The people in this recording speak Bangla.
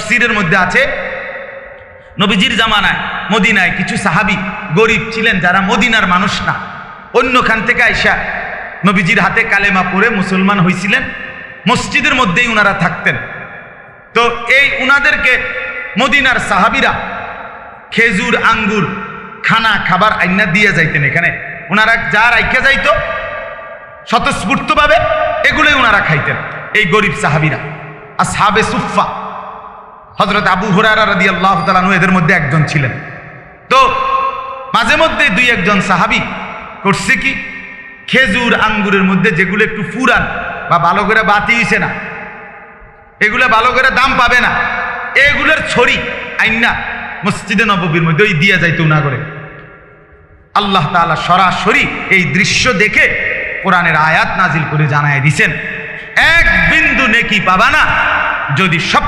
তাফসীরের মধ্যে আছে, নবীজির জামানায় মদিনায় কিছু সাহাবী গরিব ছিলেন, যারা মদিনার মানুষ না, অন্যখান থেকে আইসা নবীজির হাতে কালেমা পড়ে মুসলমান হয়েছিলেন। মসজিদের মধ্যেই উনারা থাকতেন। তো এই উনাদেরকে মদিনার সাহাবীরা খেজুর আঙ্গুর খানা খাবার আইনা দিয়ে যাইতেন। এখানে ওনারা যা রাইখা যাইতো স্বতঃস্ফূর্তভাবে এগুলোই ওনারা খাইতেন, এই গরিব সাহাবীরা। আসহাবে সুফফা, হযরত আবু হুরায়রা রাদিয়াল্লাহু তাআলা আনহু এদের মধ্যে একজন ছিলেন। তো মাঝে মধ্যে দুই একজন সাহাবী করছে কি, খেজুর আঙ্গুরের মধ্যে যেগুলো একটু পুরান বা ভালো করে বাতি হইছে না, এগুলো ভালো করে দাম পাবে না, এগুলোর ছড়ি আইনা মসজিদে নববীর মধ্যে ওই দিয়া যাইতো না করে। আল্লাহ তাআলা সরাসরি এই দৃশ্য দেখে কোরআনের আয়াত নাজিল করে জানায় দিছেন, এক বিন্দু নেকি পাবা না যদি সব